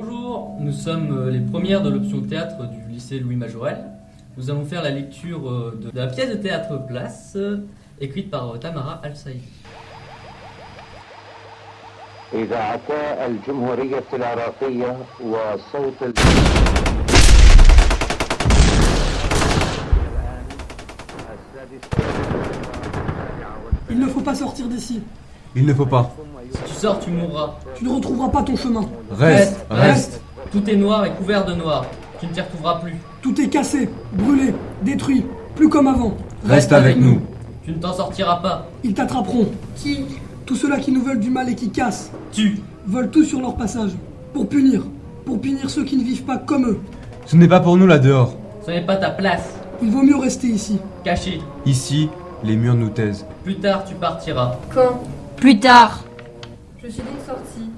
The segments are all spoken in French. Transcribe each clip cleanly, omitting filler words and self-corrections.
Bonjour, nous sommes les premières de l'option théâtre du lycée Louis Majorel. Nous allons faire la lecture de la pièce de théâtre Place, écrite par Tamara Al-Saïdi. إذاعتا الجمهورية العراقية وصوت Il ne faut pas sortir d'ici. Il ne faut pas. Si tu sors, tu mourras. Tu ne retrouveras pas ton chemin. Reste. Tout est noir et couvert de noir. Tu ne t'y retrouveras plus. Tout est cassé, brûlé, détruit, plus comme avant. Reste avec nous. Tu ne t'en sortiras pas. Ils t'attraperont. Qui? Tous ceux-là qui nous veulent du mal et qui cassent, Tu. veulent tout sur leur passage. Pour punir ceux qui ne vivent pas comme eux. Ce n'est pas pour nous là dehors. Ce n'est pas ta place. Il vaut mieux rester ici. Caché. Ici, les murs nous taisent. Plus tard, tu partiras. Quand? Plus tard. Je suis donc sortie,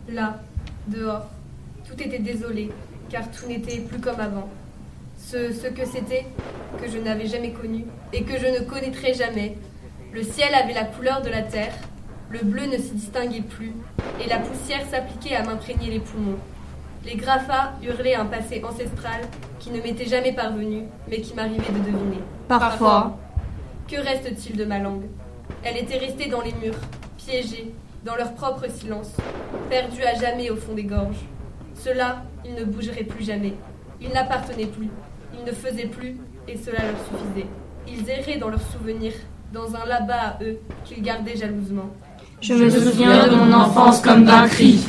là, dehors. Tout était désolé, car tout n'était plus comme avant. Ce que c'était, que je n'avais jamais connu, et que je ne connaîtrai jamais. Le ciel avait la couleur de la terre, le bleu ne s'y distinguait plus, et la poussière s'appliquait à m'imprégner les poumons. Les graffas hurlaient un passé ancestral qui ne m'était jamais parvenu, mais qui m'arrivait de deviner. Parfois. Que reste-t-il de ma langue? Elle était restée dans les murs, piégée, dans leur propre silence, perdue à jamais au fond des gorges. Cela, ils ne bougeraient plus jamais. Ils n'appartenaient plus, ils ne faisaient plus, et cela leur suffisait. Ils erraient dans leurs souvenirs, dans un là-bas à eux qu'ils gardaient jalousement. Je me souviens de mon enfance comme d'un cri.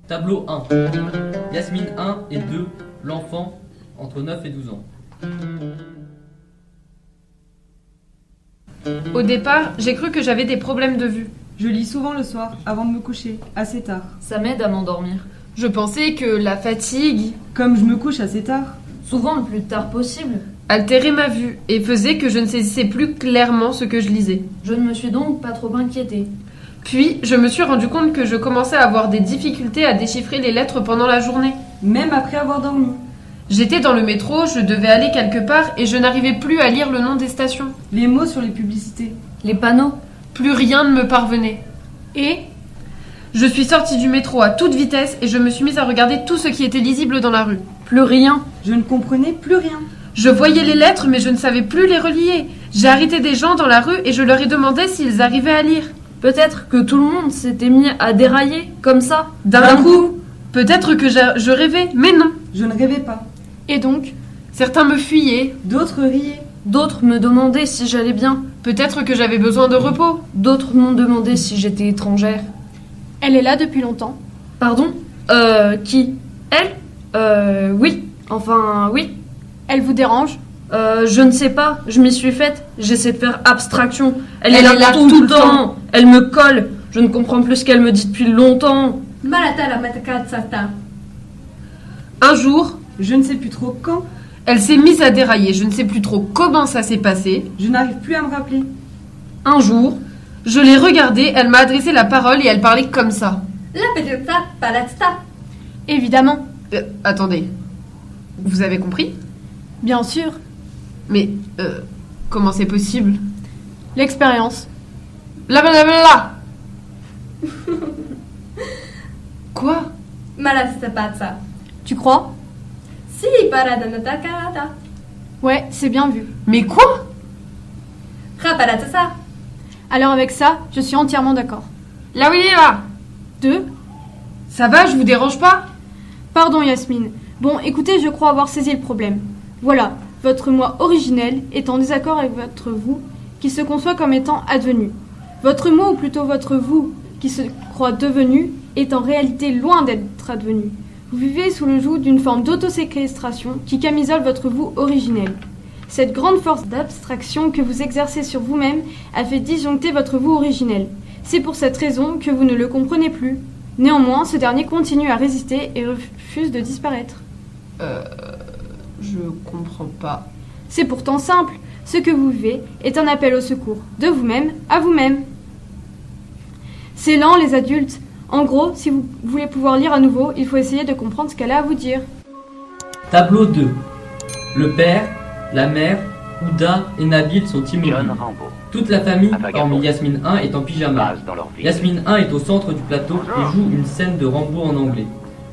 Tableau 1. Yasmine 1 et 2. L'enfant entre 9 et 12 ans. Au départ, j'ai cru que j'avais des problèmes de vue. Je lis souvent le soir, avant de me coucher, assez tard. Ça m'aide à m'endormir. Je pensais que la fatigue Comme je me couche assez tard, Souvent le plus tard possible. altérait ma vue et faisait que je ne saisissais plus clairement ce que je lisais. Je ne me suis donc pas trop inquiétée. Puis, je me suis rendu compte que je commençais à avoir des difficultés à déchiffrer les lettres pendant la journée. même après avoir dormi. J'étais dans le métro, je devais aller quelque part et je n'arrivais plus à lire le nom des stations. Les mots sur les publicités. Les panneaux. Plus rien ne me parvenait. Et Je suis sortie du métro à toute vitesse et je me suis mise à regarder tout ce qui était lisible dans la rue. plus rien. Je ne comprenais plus rien. Je voyais les lettres mais je ne savais plus les relier. J'ai arrêté des gens dans la rue et je leur ai demandé s'ils arrivaient à lire. Peut-être que tout le monde s'était mis à dérailler, comme ça. D'un coup, peut-être que je rêvais, mais non. Je ne rêvais pas. Et donc, certains me fuyaient. D'autres riaient. D'autres me demandaient si j'allais bien. Peut-être que j'avais besoin de repos. D'autres m'ont demandé si j'étais étrangère. Elle est là depuis longtemps. Pardon? Qui? Elle? Oui. Enfin, oui. Elle vous dérange? Je ne sais pas, je m'y suis faite. J'essaie de faire abstraction. Elle est Elle là, est là tout le temps. Elle me colle. Je ne comprends plus ce qu'elle me dit depuis longtemps. Un jour, Je ne sais plus trop quand. elle s'est mise à dérailler. Je ne sais plus trop comment ça s'est passé. Je n'arrive plus à me rappeler. Un jour, je l'ai regardée, elle m'a adressé la parole et elle parlait comme ça. Évidemment. Attendez. Vous avez compris? Bien sûr. Mais, comment c'est possible? L'expérience. Blablabla. Quoi? Tu crois? Si, paradanatakarata. Ouais, c'est bien vu. Mais quoi? Raparatasa. Alors avec ça, je suis entièrement d'accord. Là où il est là. 2. Ça va, je vous dérange pas? Pardon Yasmine. Bon, écoutez, je crois avoir saisi le problème. Voilà, votre moi originel est en désaccord avec votre vous qui se conçoit comme étant advenu. Votre moi, ou plutôt votre vous qui se croit devenu, est en réalité loin d'être advenu. Vous vivez sous le joug d'une forme d'autoséquestration qui camisole votre vous originel. Cette grande force d'abstraction que vous exercez sur vous-même a fait disjoncter votre vous originel. C'est pour cette raison que vous ne le comprenez plus. Néanmoins, ce dernier continue à résister et refuse de disparaître. Je comprends pas. C'est pourtant simple. Ce que vous vivez est un appel au secours, de vous-même à vous-même. C'est lent, les adultes. En gros, si vous voulez pouvoir lire à nouveau, il faut essayer de comprendre ce qu'elle a à vous dire. Tableau 2. Le père, la mère, Ouda et Nabil sont immobiles. John Rambo. Toute la famille, Un vagabond. hormis Yasmine 1, est en pyjama. Base dans leur vie. Yasmine 1 est au centre du plateau et joue une scène de Rambo en anglais.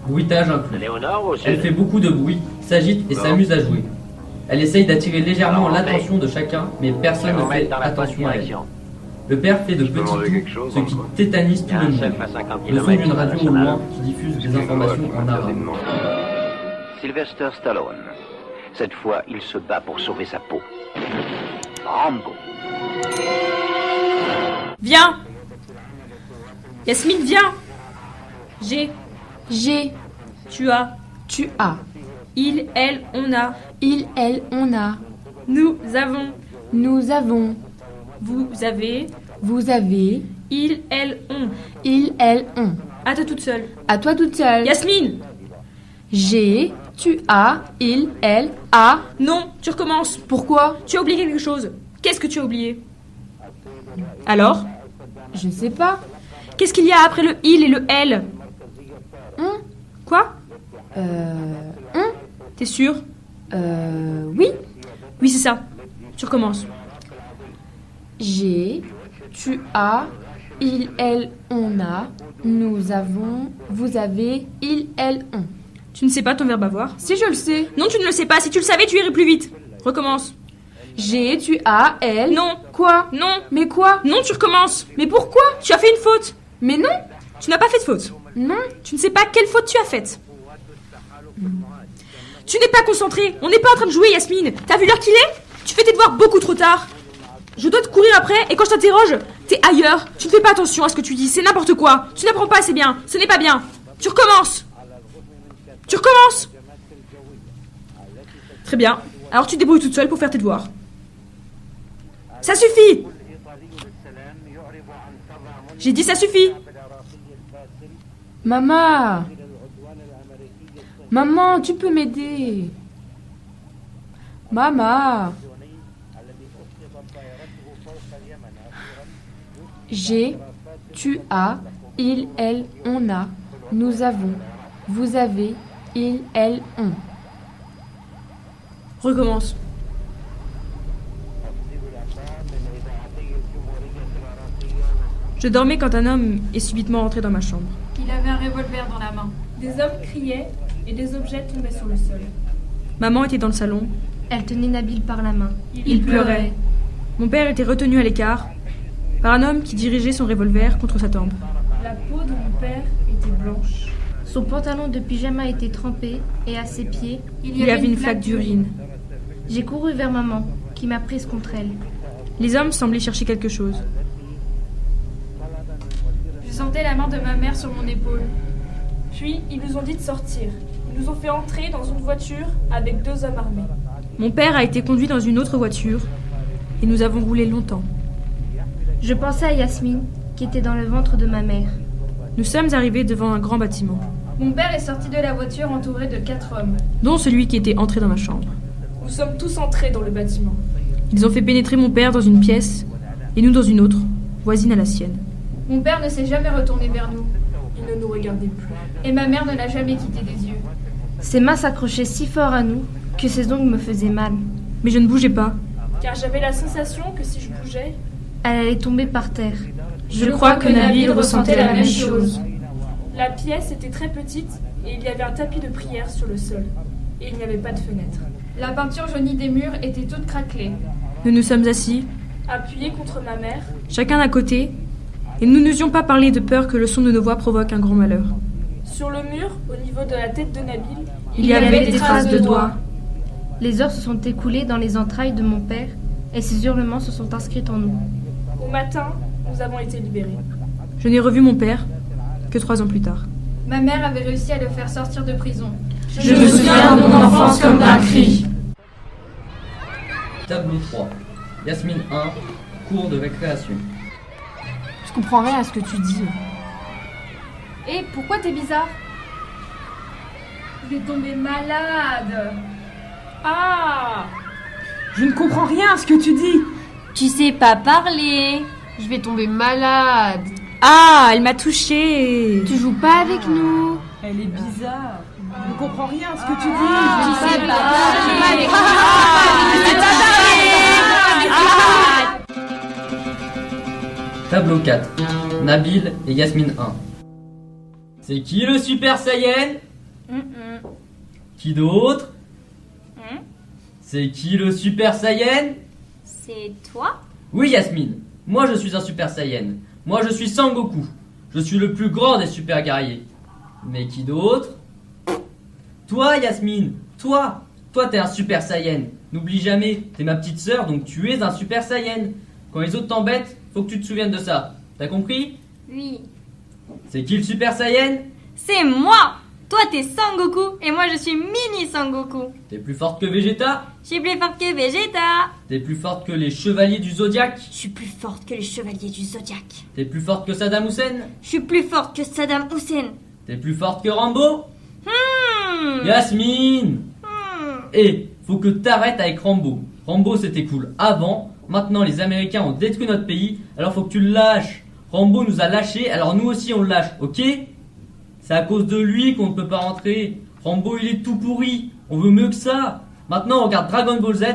Bruitage inclus. Léonore au Elle sud. fait beaucoup de bruit, s'agite et Bon. s'amuse à jouer. Elle essaye d'attirer légèrement Alors, l'attention de chacun, mais personne ne fait dans la bonne attention à elle. direction. Le père fait de Je peux petits manger quelque tours, chose, ce qui encore. tétanise Il tout y a le un monde. chef à 50 Le son d'une km radio au loin qui diffuse des informations en arabe. Sylvester Stallone. Cette fois, il se bat pour sauver sa peau. Rambo. Viens. Yasmine, viens. J'ai. Tu as. Il, elle, on a. Nous avons. Vous avez. Il, elle, on. À toi toute seule. Yasmine. Non, tu recommences. Pourquoi? Tu as oublié quelque chose. Qu'est-ce que tu as oublié? Alors? Je ne sais pas. Qu'est-ce qu'il y a après le il et le elle? Quoi? T'es sûr? Oui. Oui, c'est ça. Tu recommences. J'ai, tu as, il, elle, on a, nous avons, vous avez, il, elle, on. Tu ne sais pas ton verbe avoir? Si je le sais. Non, tu ne le sais pas. Si tu le savais, tu irais plus vite. Recommence. J'ai, tu as, elle. Non. Quoi? Non. Mais quoi? Non, tu recommences. Mais pourquoi? Tu as fait une faute. Mais non. Tu n'as pas fait de faute. Non. Tu ne sais pas quelle faute tu as faite. Tu n'es pas concentré. On n'est pas en train de jouer, Yasmine. T'as vu l'heure qu'il est? Tu fais tes devoirs beaucoup trop tard. Je dois te courir après et quand je t'interroge, t'es ailleurs. Tu ne fais pas attention à ce que tu dis. C'est n'importe quoi. Tu n'apprends pas assez bien. Ce n'est pas bien. Tu recommences. Très bien. Alors tu te débrouilles toute seule pour faire tes devoirs. Ça suffit. J'ai dit ça suffit. Maman, tu peux m'aider. Maman. J'ai, tu as, il, elle, on a, nous avons, vous avez, il, elle, on. Recommence. Je dormais quand un homme est subitement entré dans ma chambre. Il avait un revolver dans la main. Des hommes criaient et des objets tombaient sur le sol. Maman était dans le salon. Elle tenait Nabil par la main. Il pleurait. Mon père était retenu à l'écart par un homme qui dirigeait son revolver contre sa tempe. La peau de mon père était blanche. Son pantalon de pyjama était trempé et à ses pieds, Il y avait une flaque d'urine. j'ai couru vers maman, qui m'a prise contre elle. Les hommes semblaient chercher quelque chose. Je sentais la main de ma mère sur mon épaule. Puis, ils nous ont dit de sortir. Ils nous ont fait entrer dans une voiture avec 2 hommes armés. Mon père a été conduit dans une autre voiture et nous avons roulé longtemps. Je pensais à Yasmine, qui était dans le ventre de ma mère. Nous sommes arrivés devant un grand bâtiment, Mon père est sorti de la voiture entouré de 4 hommes. dont celui qui était entré dans ma chambre. Nous sommes tous entrés dans le bâtiment. Ils ont fait pénétrer mon père dans une pièce et nous dans une autre, voisine à la sienne. Mon père ne s'est jamais retourné vers nous. Il ne nous regardait plus. Et ma mère ne l'a jamais quitté des yeux. Ses mains s'accrochaient si fort à nous que ses ongles me faisaient mal. Mais je ne bougeais pas. Car j'avais la sensation que si je bougeais, Elle allait tomber par terre. Je crois que Nabil ressentait la même chose. la pièce était très petite et il y avait un tapis de prière sur le sol. Et il n'y avait pas de fenêtre. La peinture jaunie des murs était toute craquelée. Nous nous sommes assis, Appuyés contre ma mère, chacun d'un côté, et nous n'osions pas parler de peur que le son de nos voix provoque un grand malheur. sur le mur, au niveau de la tête de Nabil, Il y avait des traces de doigts. Les heures se sont écoulées dans les entrailles de mon père et ses hurlements se sont inscrits en nous. Au matin, nous avons été libérés. Je n'ai revu mon père que 3 ans plus tard. Ma mère avait réussi à le faire sortir de prison. Je me souviens de mon enfance comme d'un cri. Tableau 3. Yasmine 1, cours de récréation. Je comprends rien à ce que tu dis. Et pourquoi t'es bizarre? Je vais tomber malade. Ah! Je ne comprends rien à ce que tu dis. Tu sais pas parler. Je vais tomber malade. Ah, elle m'a touchée. Tu joues pas avec nous. Elle est bizarre. Je ne comprends rien à ce que tu dis. Tableau 4. Nabil et Yasmine 1. C'est qui le Super Saiyan? Qui d'autre? C'est qui le Super Saiyan? C'est toi? Oui Yasmine, moi je suis un Super Saiyan. Moi je suis Sangoku. Je suis le plus grand des super guerriers. Mais qui d'autre? Toi Yasmine, toi t'es un Super Saiyan. N'oublie jamais, t'es ma petite sœur donc tu es un Super Saiyan. Quand les autres t'embêtent, faut que tu te souviennes de ça. T'as compris? Oui. C'est qui le Super Saiyan? C'est moi! Toi t'es Sangoku et moi je suis Mini Sangoku. T'es plus forte que Vegeta? Je suis plus forte que Vegeta. T'es plus forte que les chevaliers du Zodiac? Je suis plus forte que les chevaliers du Zodiac. T'es plus forte que Saddam Hussein? Je suis plus forte que Saddam Hussein. T'es plus forte que Rambo? Yasmine! Et faut que t'arrêtes avec Rambo. Rambo c'était cool avant, maintenant les Américains ont détruit notre pays, alors faut que tu le lâches. Rambo nous a lâchés, alors nous aussi on le lâche, ok? C'est à cause de lui qu'on ne peut pas rentrer. Rambo il est tout pourri, on veut mieux que ça. Maintenant on regarde Dragon Ball Z,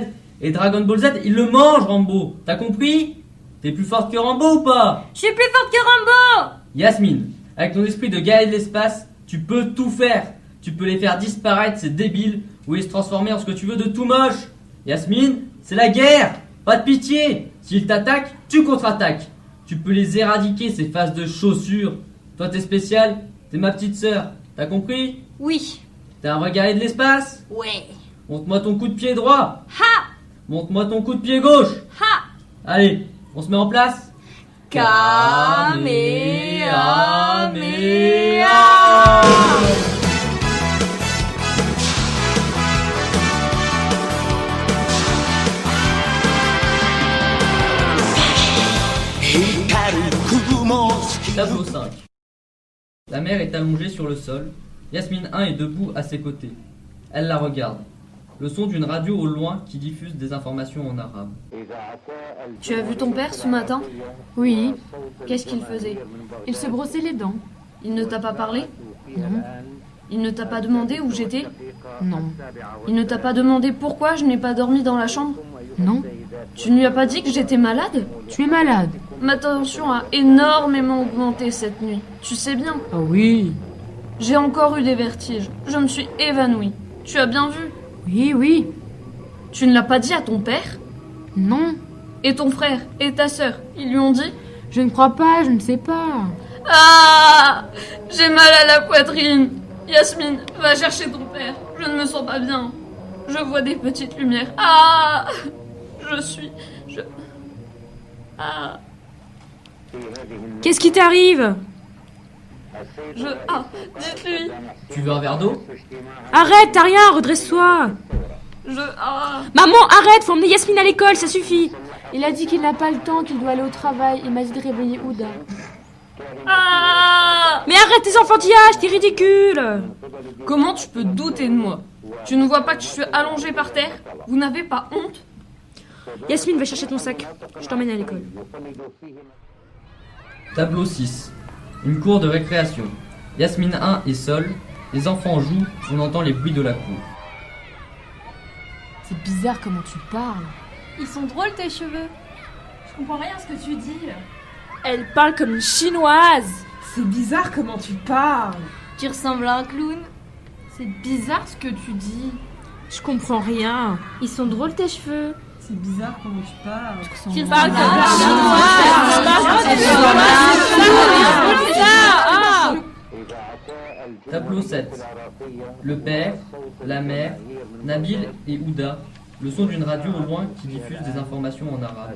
et Dragon Ball Z il le mange Rambo, t'as compris? T'es plus forte que Rambo ou pas? Je suis plus forte que Rambo! Yasmine, avec ton esprit de guerrier de l'espace, tu peux tout faire. Tu peux les faire disparaître, c'est débile, ou les se transformer en ce que tu veux de tout moche. Yasmine, c'est la guerre, pas de pitié. S'ils t'attaquent, tu contre-attaques. Tu peux les éradiquer, ces faces de chaussures. Toi t'es spécial, t'es ma petite sœur, t'as compris? Oui. T'es un vrai guerrier de l'espace? Ouais. Montre-moi ton coup de pied droit. Ha! Montre-moi ton coup de pied gauche. Ha! Allez, on se met en place. Kamehameha! Tableau 5. La mère est allongée sur le sol. Yasmine 1 est debout à ses côtés. Elle la regarde. Le son d'une radio au loin qui diffuse des informations en arabe. Tu as vu ton père ce matin? Oui. Qu'est-ce qu'il faisait? Il se brossait les dents. Il ne t'a pas parlé? Non. Il ne t'a pas demandé où j'étais? Non. Il ne t'a pas demandé pourquoi je n'ai pas dormi dans la chambre? Non. Tu ne lui as pas dit que j'étais malade? Tu es malade. Ma tension a énormément augmenté cette nuit. Tu sais bien. Ah oui. J'ai encore eu des vertiges. Je me suis évanouie. Tu as bien vu? Oui, oui. Tu ne l'as pas dit à ton père? Non. Et ton frère? Et ta sœur? Ils lui ont dit? Je ne crois pas, je ne sais pas. Ah! J'ai mal à la poitrine. Yasmine, va chercher ton père. Je ne me sens pas bien. Je vois des petites lumières. Ah! Ah! Qu'est-ce qui t'arrive? Ah, dites-lui. Tu veux un verre d'eau? Arrête, t'as rien, redresse-toi. Maman, arrête, faut emmener Yasmine à l'école, ça suffit. Il a dit qu'il n'a pas le temps, qu'il doit aller au travail. Il m'a dit de réveiller Ouda. Ah! Mais arrête tes enfantillages, t'es ridicule. Comment tu peux douter de moi? Tu ne vois pas que je suis allongée par terre? Vous n'avez pas honte? Yasmine, va chercher ton sac. Je t'emmène à l'école. Tableau 6. Une cour de récréation. Yasmine 1 est seule. Les enfants jouent. On entend les bruits de la cour. C'est bizarre comment tu parles. Ils sont drôles tes cheveux. Je comprends rien à ce que tu dis. Elle parle comme une chinoise. C'est bizarre comment tu parles. Tu ressembles à un clown. C'est bizarre ce que tu dis. Je comprends rien. Ils sont drôles tes cheveux. C'est bizarre comment tu parles. Tu parles comme une chinoise. Tableau 7. Le père, la mère, Nabil et Ouda. Le son d'une radio au loin qui diffuse des informations en arabe.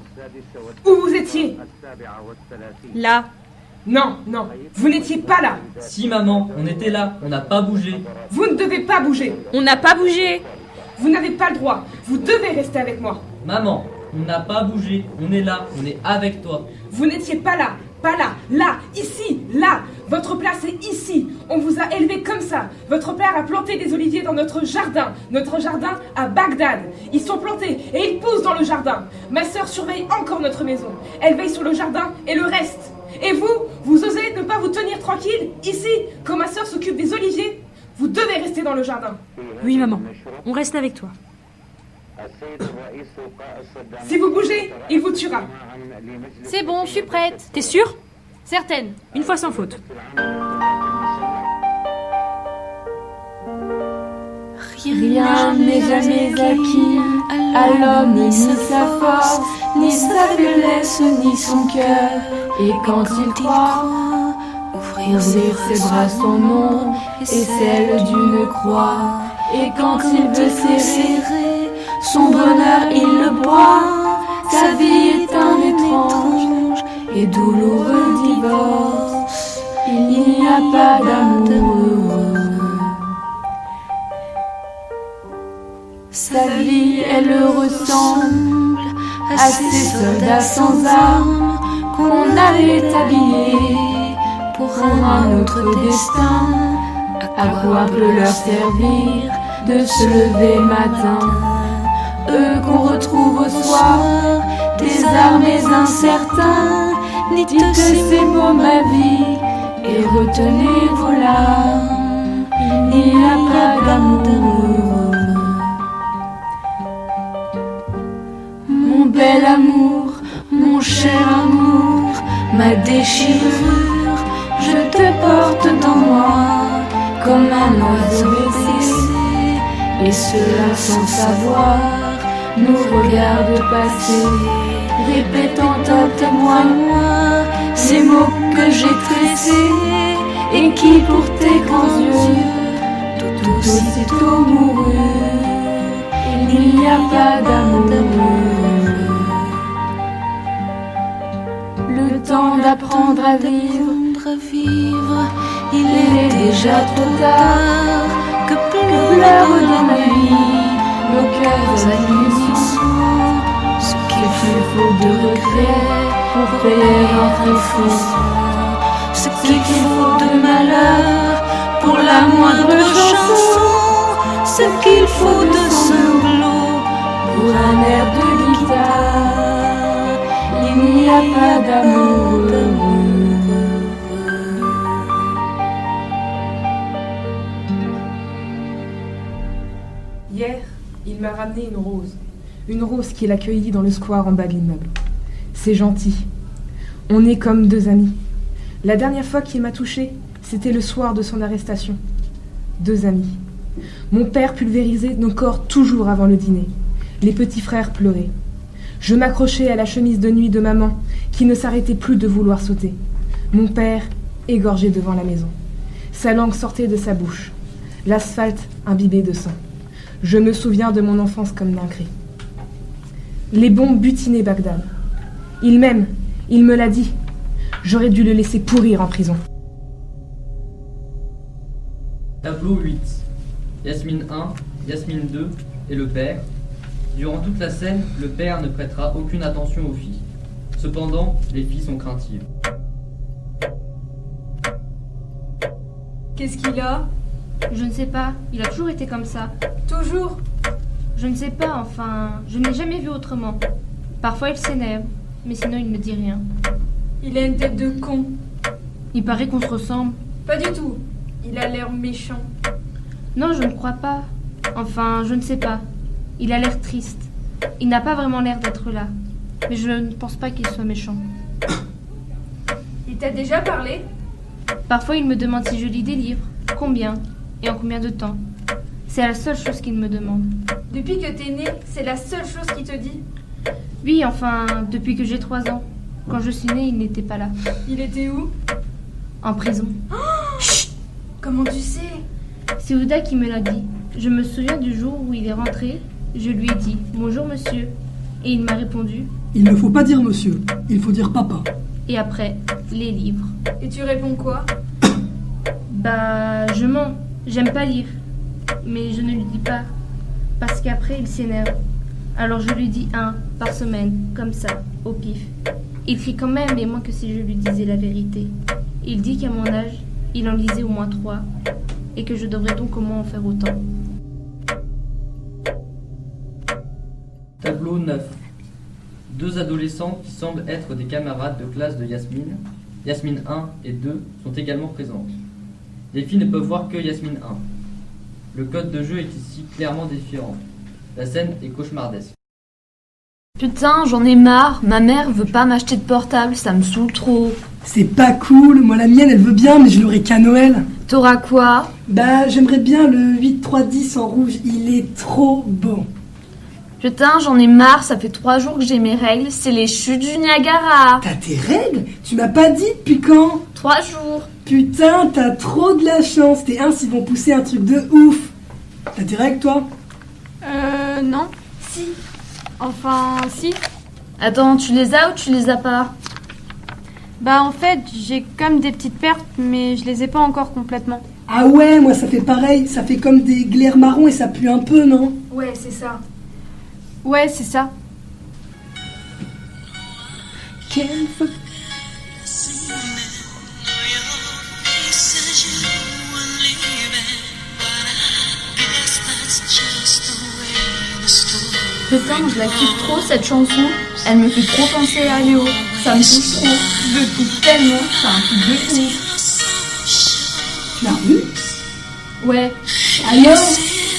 Où vous étiez? Là. Non, non, vous n'étiez pas là. Si maman, on était là, on n'a pas bougé. Vous ne devez pas bouger. On n'a pas bougé. Vous n'avez pas le droit. Vous devez rester avec moi. Maman, on n'a pas bougé, on est là, on est avec toi. Vous n'étiez pas là, là, ici, là. Votre place est ici. On vous a élevé comme ça. Votre père a planté des oliviers dans notre jardin à Bagdad. Ils sont plantés et ils poussent dans le jardin. Ma sœur surveille encore notre maison. Elle veille sur le jardin et le reste. Et vous osez ne pas vous tenir tranquille, ici, quand ma sœur s'occupe des oliviers? Vous devez rester dans le jardin. Oui, maman, on reste avec toi. Si vous bougez, il vous tuera. C'est bon, je suis prête. T'es sûre? Certaine. Une fois sans faute. Rien n'est jamais acquis à l'homme, ni sa force, ni sa faiblesse, ni son cœur. Et quand il croit ouvrir ses bras son nom et celle d'une croix, et quand il veut serrer son bonheur, il le broie. Sa vie est un étrange et douloureux divorce. Il n'y a pas d'amour. Sa vie, elle ressemble à ces soldats sans armes qu'on avait habillés pour un autre destin. À quoi peut leur servir de se lever matin? Eux qu'on retrouve au soir, désarmés, incertains. Dites ces mots, ma vie, et retenez vos larmes. Il n'y a pas d'amour. Mon bel amour, mon cher amour, ma déchirure, je te porte dans moi comme un oiseau blessé, et cela sans savoir nous regarde passer, répétant à moi ces mots que j'ai tressés et qui pour tes grands yeux tout aussitôt moururent. Il n'y a pas d'amour. Le temps d'apprendre à vivre, il est déjà trop tard. Que pleure dans ma vie nos cœurs à l'unisson. Ce qu'il faut de regret pour payer un frisson. Ce qu'il faut de malheur pour la moindre chanson. Ce qu'il faut de sanglots pour un air de guitare. Il n'y a pas d'amour. Hier, il m'a ramené une rose qu'il a cueillie dans le square en bas de l'immeuble. C'est gentil. On est comme deux amis. La dernière fois qu'il m'a touchée, c'était le soir de son arrestation. Deux amis. Mon père pulvérisait nos corps toujours avant le dîner. Les petits frères pleuraient. Je m'accrochais à la chemise de nuit de maman, qui ne s'arrêtait plus de vouloir sauter. Mon père égorgé devant la maison. Sa langue sortait de sa bouche. L'asphalte imbibé de sang. Je me souviens de mon enfance comme d'un cri. Les bombes butinaient Bagdad. Il m'aime, il me l'a dit. J'aurais dû le laisser pourrir en prison. Tableau 8. Yasmine 1, Yasmine 2 et le père. Durant toute la scène, le père ne prêtera aucune attention aux filles. Cependant, les filles sont craintives. Qu'est-ce qu'il a? Je ne sais pas, il a toujours été comme ça. Toujours? Je ne sais pas, enfin, je ne l'ai jamais vu autrement. Parfois il s'énerve, mais sinon il ne me dit rien. Il a une tête de con. Il paraît qu'on se ressemble. Pas du tout. Il a l'air méchant. Non, je ne crois pas. Enfin, je ne sais pas. Il a l'air triste. Il n'a pas vraiment l'air d'être là. Mais je ne pense pas qu'il soit méchant. Il t'a déjà parlé? Parfois il me demande si je lis des livres. Combien? Et en combien de temps? C'est la seule chose qu'il me demande. Depuis que t'es né, c'est la seule chose qu'il te dit? Oui, enfin, depuis que j'ai 3 ans. Quand je suis née, il n'était pas là. Il était où? En prison. Chut! Comment tu sais? C'est Ouda qui me l'a dit. Je me souviens du jour où il est rentré. Je lui ai dit « Bonjour monsieur ». Et il m'a répondu « Il ne faut pas dire monsieur, il faut dire papa ». Et après, les livres. Et tu réponds quoi? Bah, je mens. J'aime pas lire. Mais je ne lui dis pas. Parce qu'après, il s'énerve. Alors je lui dis 1 par semaine, comme ça, au pif. Il crie quand même, et moins que si je lui disais la vérité. Il dit qu'à mon âge, il en lisait au moins 3. Et que je devrais donc au moins en faire autant. Tableau 9. 2 adolescents qui semblent être des camarades de classe de Yasmine Yasmine 1 et 2 sont également présentes. Les filles ne peuvent voir que Yasmine 1. Le code de jeu est ici clairement différent. La scène est cauchemardesque. Putain, j'en ai marre. Ma mère veut pas m'acheter de portable, ça me saoule trop. C'est pas cool, moi la mienne elle veut bien mais je l'aurai qu'à Noël. T'auras quoi? Bah j'aimerais bien le 8-3-10 en rouge, il est trop beau. Putain, j'en ai marre, ça fait 3 jours que j'ai mes règles, c'est les chutes du Niagara. T'as tes règles? Tu m'as pas dit depuis quand? 3 jours. Putain, t'as trop de la chance, tes ins ils vont pousser un truc de ouf. T'as tes règles toi? Non. Si. Enfin, si. Attends, tu les as ou tu les as pas? Bah en fait, j'ai comme des petites pertes, mais je les ai pas encore complètement. Ah ouais, moi ça fait pareil, ça fait comme des glaires marrons et ça pue un peu, non? Ouais, c'est ça. Ouais, c'est ça. Putain, je la kiffe trop cette chanson. Elle me fait trop penser à Léo. Ça me touche trop. Je le kiffe tellement. C'est un truc de ouf. Tu l'as revu? Ouais. Alors?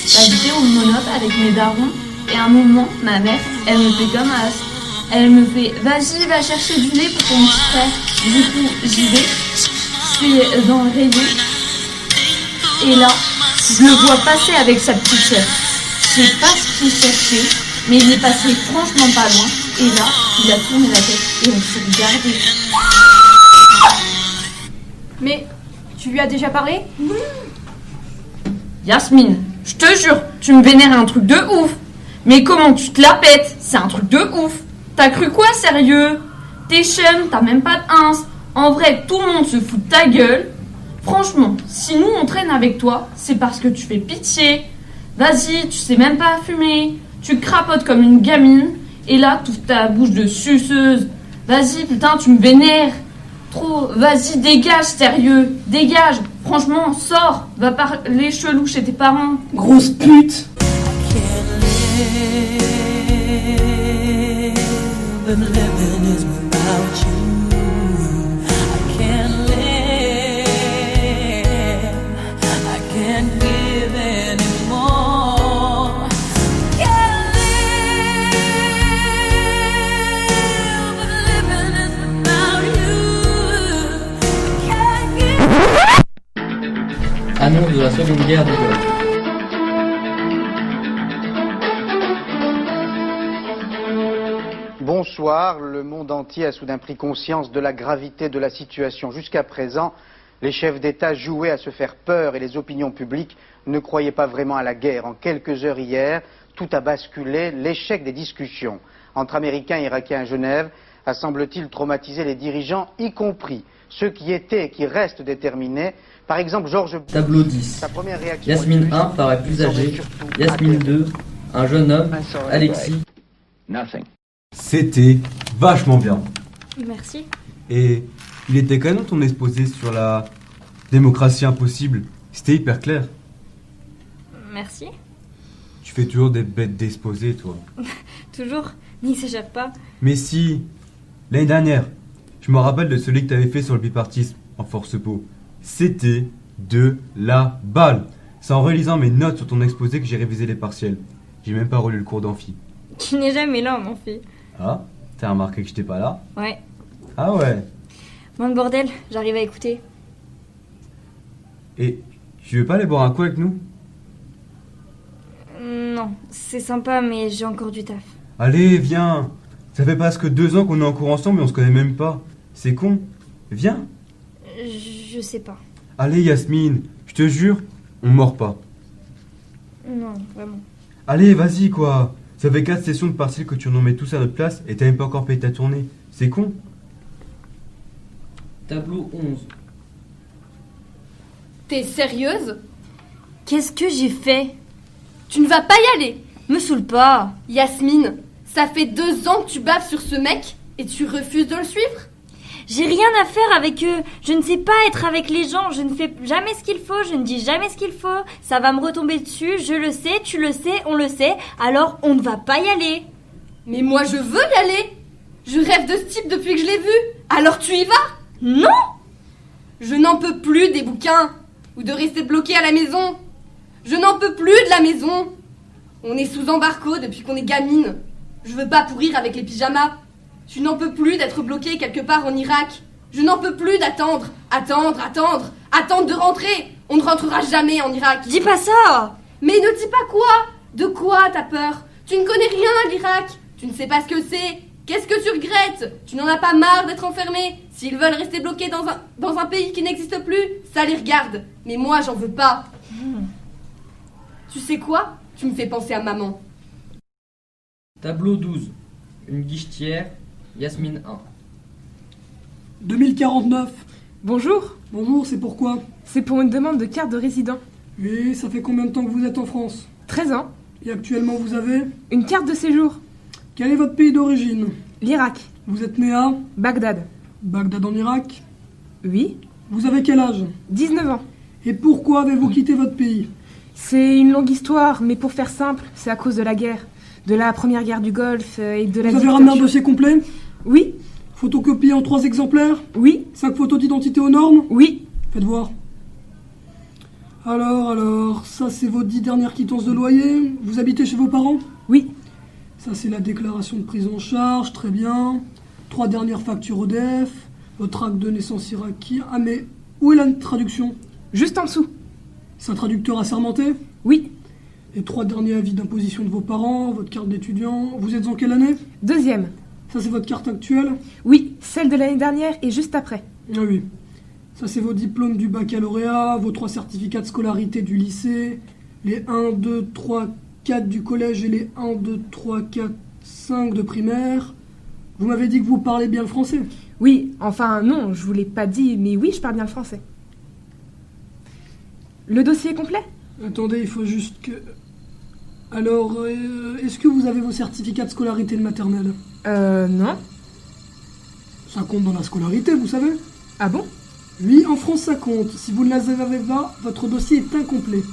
J'habitais au Monop avec mes darons. Et à un moment, ma mère, elle me fait comme as. Elle me fait vas-y, va chercher du lait pour ton petit frère. Du coup, j'y vais. Je suis dans le rayon. Et là, je le vois passer avec sa petite sœur. Je sais pas ce qu'il cherchait, mais il est passé franchement pas loin. Et là, il a tourné la tête et on s'est regardé. Mais tu lui as déjà parlé? Yasmine, je te jure, tu me vénères un truc de ouf. Mais comment tu te la pètes? C'est un truc de ouf. T'as cru quoi, sérieux? T'es chum, t'as même pas de ins. En vrai, tout le monde se fout de ta gueule. Franchement, si nous on traîne avec toi, c'est parce que tu fais pitié. Vas-y, tu sais même pas fumer. Tu crapotes comme une gamine. Et là, toute ta bouche de suceuse. Vas-y, putain, tu me vénères. Trop. Vas-y, dégage, sérieux. Dégage. Franchement, sors. Va parler chelou chez tes parents. Grosse pute. Annonce de la Seconde Guerre du Golfe. Bonsoir, le monde entier a soudain pris conscience de la gravité de la situation. Jusqu'à présent, les chefs d'État jouaient à se faire peur et les opinions publiques ne croyaient pas vraiment à la guerre. En quelques heures hier, tout a basculé. L'échec des discussions entre Américains et Irakiens à Genève a, semble-t-il, traumatisé les dirigeants, y compris ceux qui étaient et qui restent déterminés. Par exemple, Georges Bush. Tableau 10. Yasmine 1 paraît plus âgée. Yasmine 2, un jeune homme. Alexis. C'était vachement bien. Merci. Et il était canon ton exposé sur la démocratie impossible. C'était hyper clair. Merci. Tu fais toujours des bêtes d'exposés, toi. Toujours, n'exagère pas. Mais si, l'année dernière, je me rappelle de celui que t'avais fait sur le bipartisme en force po. C'était de la balle. C'est en relisant mes notes sur ton exposé que j'ai révisé les partiels. J'ai même pas relu le cours d'amphi. Tu n'es jamais là, mon fils. Ah, t'as remarqué que j'étais pas là? Ouais. Ah ouais. Moins de bordel, j'arrive à écouter. Et tu veux pas aller boire un coup avec nous? Non, c'est sympa, mais j'ai encore du taf. Allez, viens. Ça fait presque 2 ans qu'on est en cours ensemble et on se connaît même pas. C'est con. Viens. Je sais pas. Allez, Yasmine, je te jure, on mord pas. Non, vraiment. Allez, vas-y, quoi. Ça fait 4 sessions de partiels que tu en mets tous à notre place et t'as même pas encore payé ta tournée. C'est con. Tableau 11. T'es sérieuse? Qu'est-ce que j'ai fait? Tu ne vas pas y aller. Me saoule pas. Yasmine, ça fait 2 ans que tu baves sur ce mec et tu refuses de le suivre? J'ai rien à faire avec eux. Je ne sais pas être avec les gens. Je ne fais jamais ce qu'il faut. Je ne dis jamais ce qu'il faut. Ça va me retomber dessus. Je le sais, tu le sais, on le sait. Alors on ne va pas y aller. Mais moi je veux y aller. Je rêve de ce type depuis que je l'ai vu. Alors tu y vas? Non! Je n'en peux plus des bouquins, ou de rester bloqué à la maison. Je n'en peux plus de la maison. On est sous embargo depuis qu'on est gamine. Je veux pas pourrir avec les pyjamas. Je n'en peux plus d'être bloqué quelque part en Irak. Je n'en peux plus d'attendre, attendre de rentrer. On ne rentrera jamais en Irak. Dis pas ça! Mais ne dis pas quoi? De quoi t'as peur? Tu ne connais rien à l'Irak. Tu ne sais pas ce que c'est. Qu'est-ce que tu regrettes? Tu n'en as pas marre d'être enfermé? S'ils veulent rester bloqués dans un pays qui n'existe plus, ça les regarde. Mais moi, j'en veux pas. Tu sais quoi? Tu me fais penser à maman. Tableau 12. Une guichetière, Yasmine 1. 2049. Bonjour. Bonjour, c'est pourquoi? C'est pour une demande de carte de résident. Et ça fait combien de temps que vous êtes en France? 13 ans. Et actuellement vous avez? Une carte de séjour. Quel est votre pays d'origine? L'Irak. Vous êtes né à? Bagdad. Bagdad en Irak? Oui. Vous avez quel âge? 19 ans. Et pourquoi avez-vous quitté votre pays? C'est une longue histoire, mais pour faire simple, c'est à cause de la guerre. De la première guerre du Golfe et de la Vous avez dictature. ramené un dossier complet? Oui. Photocopié en 3 exemplaires? Oui. 5 photos d'identité aux normes? Oui. Faites voir. Alors, ça c'est vos 10 dernières quittances de loyer. Vous habitez chez vos parents? Oui. Ça c'est la déclaration de prise en charge, très bien. 3 dernières factures EDF. Votre acte de naissance irakien. Ah mais, où est la traduction? Juste en dessous. C'est un traducteur assermenté? Oui. Et 3 derniers avis d'imposition de vos parents, votre carte d'étudiant. Vous êtes en quelle année? 2e. Ça c'est votre carte actuelle? Oui, celle de l'année dernière et juste après. Ah oui. Ça c'est vos diplômes du baccalauréat, vos 3 certificats de scolarité du lycée, les 1, 2, 3, 4 du collège et les 1, 2, 3, 4, 5 de primaire. Vous m'avez dit que vous parlez bien le français? Oui, enfin non, je vous l'ai pas dit, mais oui, je parle bien le français. Le dossier est complet? Attendez, il faut juste que... Alors, est-ce que vous avez vos certificats de scolarité de maternelle? Non. Ça compte dans la scolarité, vous savez? Ah bon? Oui, en France ça compte. Si vous ne les avez pas, votre dossier est incomplet.